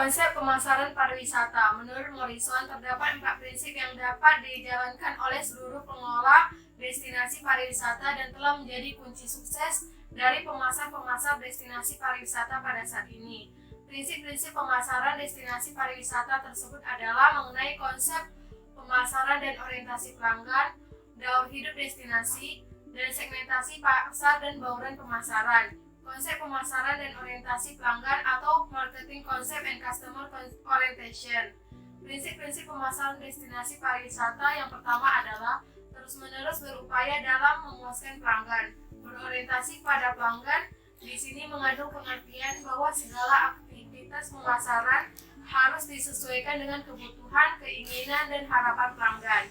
Konsep pemasaran pariwisata. Menurut Morrison, terdapat 4 prinsip yang dapat dijalankan oleh seluruh pengelola destinasi pariwisata dan telah menjadi kunci sukses dari pemasar-pemasar destinasi pariwisata pada saat ini. Prinsip-prinsip pemasaran destinasi pariwisata tersebut adalah mengenai konsep pemasaran dan orientasi pelanggan, daur hidup destinasi, dan segmentasi pasar dan bauran pemasaran. Konsep pemasaran dan orientasi pelanggan atau marketing concept and customer orientation. Prinsip-prinsip pemasaran destinasi pariwisata yang pertama adalah terus-menerus berupaya dalam memuaskan pelanggan. Berorientasi pada pelanggan di sini mengandung pengertian bahwa segala aktivitas pemasaran harus disesuaikan dengan kebutuhan, keinginan, dan harapan pelanggan.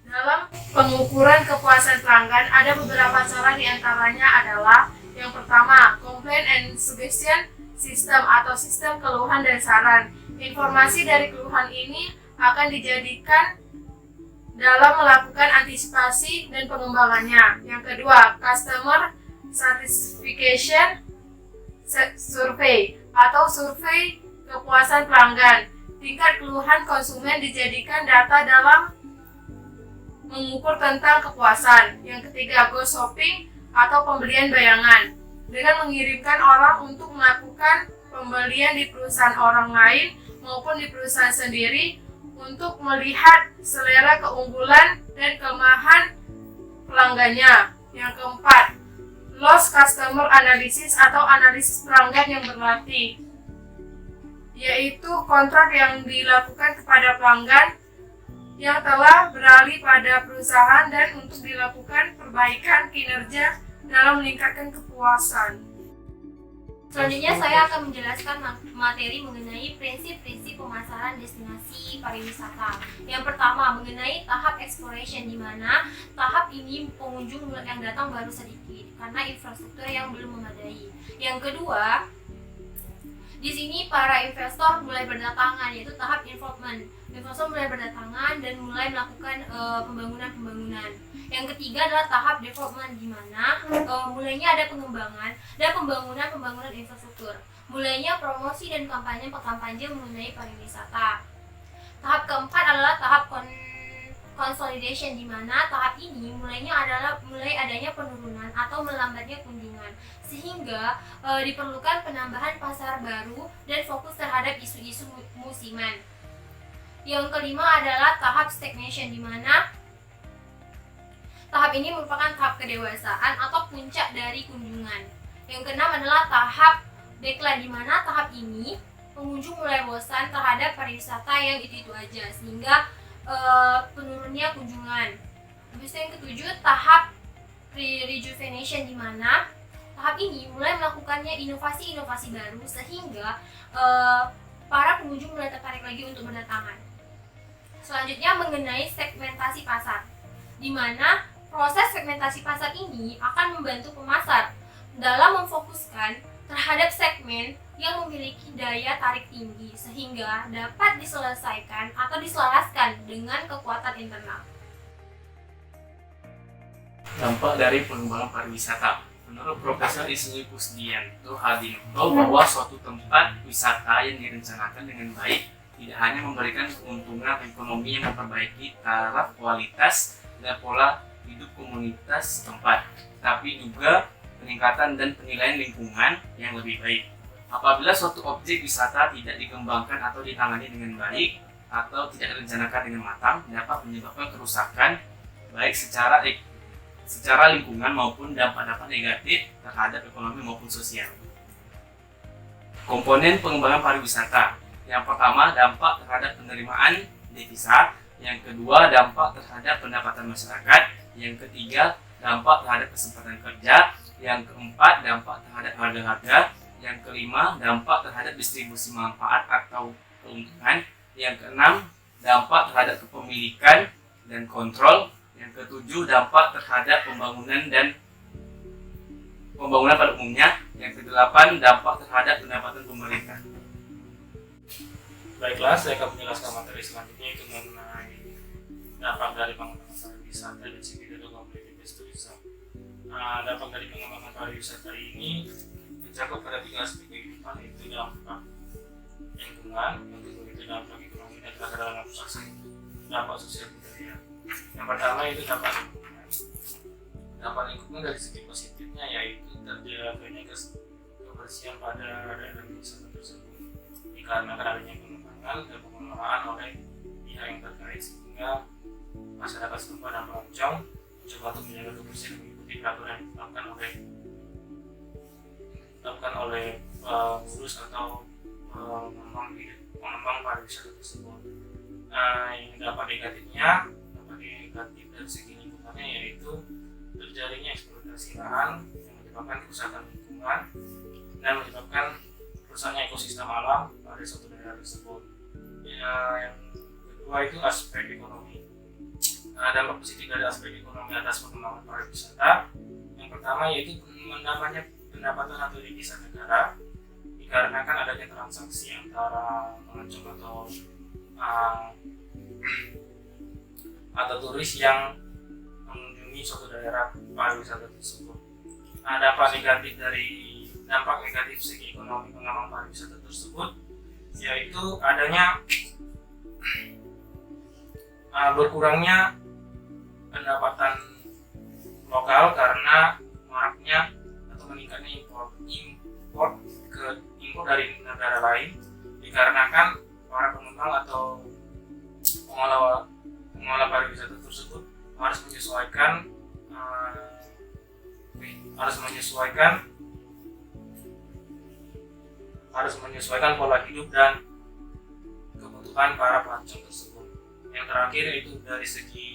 Dalam pengukuran kepuasan pelanggan, ada beberapa cara, diantaranya adalah yang pertama, complaint and suggestion system atau sistem keluhan dan saran. Informasi dari keluhan ini akan dijadikan dalam melakukan antisipasi dan pengembangannya. Yang kedua, customer satisfaction survey atau survei kepuasan pelanggan. Tingkat keluhan konsumen dijadikan data dalam mengukur tentang kepuasan. Yang ketiga, go shopping atau pembelian bayangan, dengan mengirimkan orang untuk melakukan pembelian di perusahaan orang lain maupun di perusahaan sendiri untuk melihat selera, keunggulan, dan kelemahan pelanggannya. Yang keempat, loss customer analysis atau analisis pelanggan yang berlatih, yaitu kontrak yang dilakukan kepada pelanggan yang telah beralih pada perusahaan dan untuk dilakukan perbaikan kinerja dalam meningkatkan kepuasan. Selanjutnya saya akan menjelaskan materi mengenai prinsip-prinsip pemasaran destinasi pariwisata. Yang pertama, mengenai tahap exploration, di mana tahap ini pengunjung yang datang baru sedikit karena infrastruktur yang belum memadai. Yang kedua, di sini para investor mulai berdatangan, yaitu tahap involvement. Investor mulai berdatangan dan mulai melakukan pembangunan. Yang ketiga adalah tahap development, di mana mulainya ada pengembangan dan pembangunan infrastruktur. Mulainya promosi dan kampanye mengenai pariwisata. Tahap keempat adalah tahap consolidation, di mana tahap ini mulai adanya penurunan atau melambatnya kunjungan, sehingga diperlukan penambahan pasar baru dan fokus terhadap isu-isu musiman. Yang kelima adalah tahap stagnation, di mana tahap ini merupakan tahap kedewasaan atau puncak dari kunjungan. Yang keenam adalah tahap decline, di mana tahap ini pengunjung mulai bosan terhadap pariwisata yang itu aja, sehingga penurunnya kunjungan. Habis itu yang ketujuh, tahap rejuvenation, di mana tahap ini mulai melakukannya inovasi-inovasi baru, sehingga para pengunjung mulai tertarik lagi untuk berdatangan. Selanjutnya mengenai segmentasi pasar, di mana proses segmentasi pasar ini akan membantu pemasar dalam memfokuskan terhadap segmen yang memiliki daya tarik tinggi, sehingga dapat diselesaikan atau diselaraskan dengan kekuatan internal. Dampak dari pengembangan pariwisata. Menurut Profesor Ismi Kusdianto Hadinto, bahwa suatu tempat wisata yang direncanakan dengan baik tidak hanya memberikan keuntungan ekonomi yang memperbaiki taraf kualitas dan pola hidup komunitas setempat, tapi juga peningkatan dan penilaian lingkungan yang lebih baik. Apabila suatu objek wisata tidak dikembangkan atau ditangani dengan baik atau tidak direncanakan dengan matang, dapat menyebabkan kerusakan baik secara lingkungan maupun dampak-dampak negatif terhadap ekonomi maupun sosial. Komponen pengembangan pariwisata. Yang pertama, dampak terhadap penerimaan devisa. Yang kedua, dampak terhadap pendapatan masyarakat. Yang ketiga, dampak terhadap kesempatan kerja. Yang keempat, dampak terhadap harga-harga. Yang kelima, dampak terhadap distribusi manfaat atau keuntungan. Yang keenam, dampak terhadap kepemilikan dan kontrol. Yang ketujuh, dampak terhadap pembangunan pada umumnya. Yang kedelapan, dampak terhadap pendapatan pemerintah. Baiklah, saya akan menjelaskan materi selanjutnya, itu mengenai dampak dari pengembangan pariwisata dan Civil Competitive Tourism. Dampak dari pengembangan pariwisata ini mencakup pada 3 aspek kehidupan, yaitu dampak lingkungan, yang kedua itu dampak ekonomi dan ketahanan dampak sosial budaya. Yang pertama itu dampak lingkungan. Dampak lingkungan dari segi positifnya yaitu terjadinya kebersihan pada daerah wisata tersebut dikarenakan adanya pengembangan dan pengelolaan oleh pihak yang terkait, sehingga masyarakat setempat dan pelancong mencoba untuk menjaga kebersihan mengikuti peraturan yang ditetapkan oleh pengurus atau pengembang pariwisata tersebut. Yang dampak negatif dari segi lingkungannya yaitu terjadinya eksploitasi lahan yang menyebabkan kerusakan lingkungan dan menyebabkan rusaknya ekosistem alam pada suatu daerah tersebut. Yang kedua itu aspek ekonomi. Dampak positif dari aspek ekonomi atas pengembangan pariwisata yang pertama yaitu menambahnya pendapatan atau devisa negara dikarenakan adanya transaksi antara pelancong atau turis yang mengunjungi suatu daerah pariwisata tersebut. Dampak negatif segi ekonomi pengembang pariwisata tersebut yaitu adanya berkurangnya pendapatan lokal karena maraknya atau meningkatnya impor dari negara lain dikarenakan para pengembang atau pengelola pariwisata tersebut harus menyesuaikan pola hidup dan kebutuhan para pelancong tersebut. Yang terakhir yaitu dari segi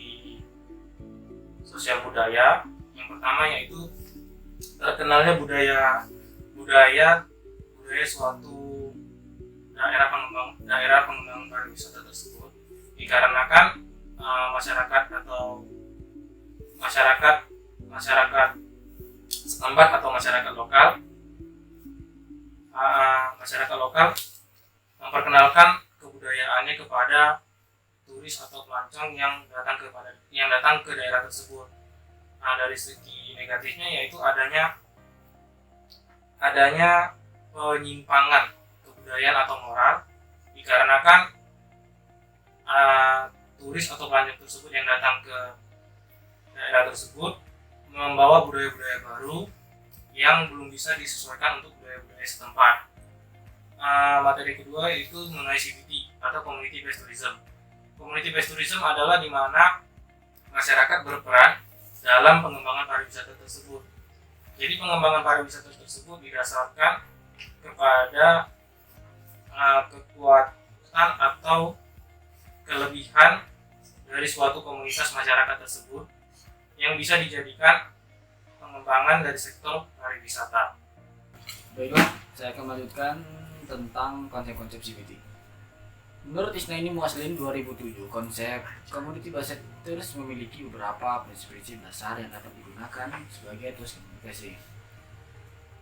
sosial budaya. Yang pertama yaitu terkenalnya budaya suatu daerah pengembangan pariwisata tersebut dikarenakan masyarakat setempat atau masyarakat lokal memperkenalkan kebudayaannya kepada turis atau pelancong yang datang ke daerah tersebut. Dari segi negatifnya yaitu adanya penyimpangan kebudayaan atau moral dikarenakan turis atau pelancong tersebut yang datang ke daerah tersebut membawa budaya-budaya baru yang belum bisa disesuaikan untuk budaya-budaya setempat. Materi kedua yaitu mengenai CBT atau Community Based Tourism. Community Based Tourism adalah di mana masyarakat berperan dalam pengembangan pariwisata tersebut. Jadi pengembangan pariwisata tersebut didasarkan kepada kekuatan atau kelebihan dari suatu komunitas masyarakat tersebut yang bisa dijadikan pengembangan dari sektor pariwisata. Baiklah, saya akan melanjutkan tentang konsep-konsep CBT. Menurut Isnaini Muaslin 2007, konsep Community Based Tourism memiliki beberapa prinsip-prinsip dasar yang dapat digunakan sebagai tools komunikasi.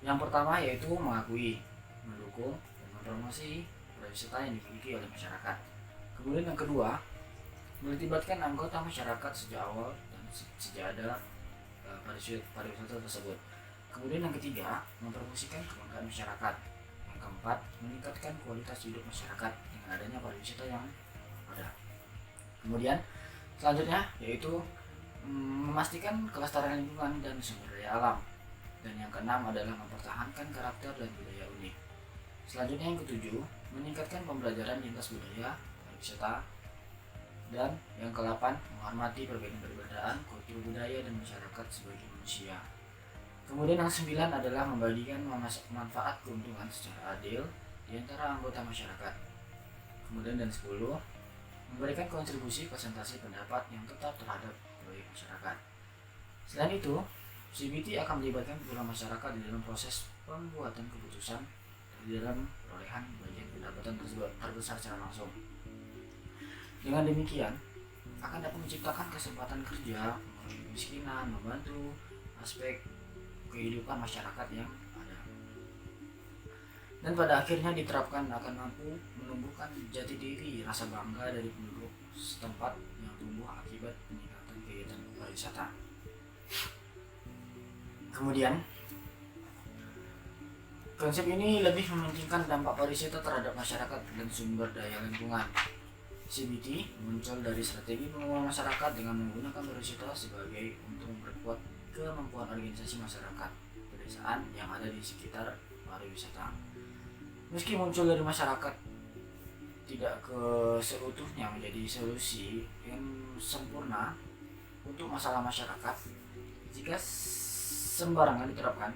Yang pertama yaitu mengakui, mendukung, dan mempromosi pariwisata yang dimiliki oleh masyarakat. Kemudian yang kedua, melibatkan anggota masyarakat sejak awal dan sejak ada pariwisata tersebut. Kemudian yang ketiga, mempromosikan kebanggaan masyarakat. Yang keempat, meningkatkan kualitas hidup masyarakat dengan adanya pariwisata yang ada. Kemudian selanjutnya yaitu memastikan kelestarian lingkungan dan sumber daya alam. Dan yang keenam adalah mempertahankan karakter dan budaya unik. Selanjutnya yang ketujuh, meningkatkan pembelajaran lintas budaya pariwisata. Dan yang ke-8, menghormati perbedaan kultur budaya dan masyarakat sebagai manusia. Kemudian yang 9 adalah membagikan manfaat keuntungan secara adil di antara anggota masyarakat. Kemudian dan 10, memberikan kontribusi presentasi pendapat yang tetap terhadap proyek masyarakat. Selain itu, CBT akan melibatkan pula masyarakat di dalam proses pembuatan keputusan di dalam perolehan bagian pendapatan terbesar secara langsung. Dengan demikian, akan dapat menciptakan kesempatan kerja, mengurangi kemiskinan, membantu aspek kehidupan masyarakat yang ada. Dan pada akhirnya diterapkan akan mampu menumbuhkan jati diri, rasa bangga dari penduduk setempat yang tumbuh akibat peningkatan kegiatan pariwisata. Kemudian, Konsep ini lebih mementingkan dampak pariwisata terhadap masyarakat dan sumber daya lingkungan. CBT muncul dari strategi pengembangan masyarakat dengan menggunakan pariwisata sebagai untuk memperkuat kemampuan organisasi masyarakat pedesaan yang ada di sekitar pariwisata. Meski muncul dari masyarakat, tidak ke seutuhnya menjadi solusi yang sempurna untuk masalah masyarakat. Jika sembarangan diterapkan,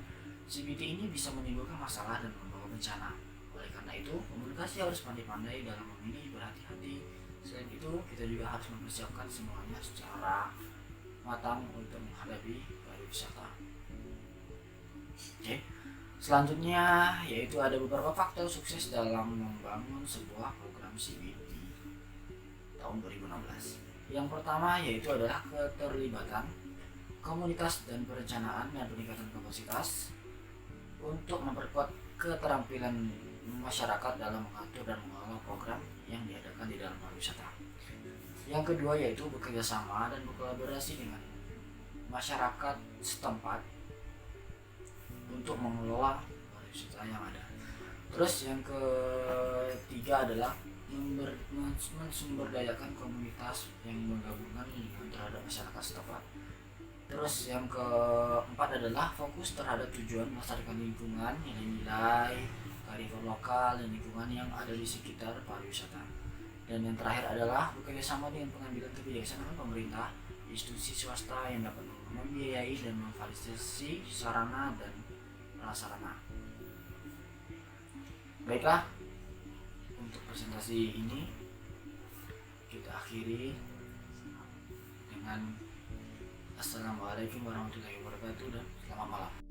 CBT ini bisa menimbulkan masalah dan membawa bencana. Oleh karena itu, komunikasi harus pandai-pandai dalam memilih, berhati-hati. Selain itu, kita juga harus mempersiapkan semuanya secara matang untuk menghadapi pariwisata. Oke. Selanjutnya yaitu ada beberapa faktor sukses dalam membangun sebuah program CBT tahun 2016. Yang pertama yaitu adalah keterlibatan komunitas dan perencanaan dan peningkatan kapasitas untuk memperkuat keterampilan masyarakat dalam mengatur dan mengelola program yang diadakan di dalam pariwisata. Yang kedua yaitu bekerja sama dan berkolaborasi dengan masyarakat setempat untuk mengelola pariwisata yang ada. Terus yang ketiga adalah mensumberdayakan komunitas yang menggabungkan lingkungan terhadap masyarakat setempat. Terus yang keempat adalah fokus terhadap tujuan melestarikan lingkungan, nilai-nilai, kearifan lokal dan lingkungan yang ada di sekitar pariwisata. Dan yang terakhir adalah bekerjasama dengan pengambilan kebijaksanaan pemerintah, institusi swasta yang dapat membiayai dan memfasilitasi sarana dan prasarana. Baiklah, untuk presentasi ini kita akhiri dengan Assalamualaikum warahmatullahi wabarakatuh dan selamat malam.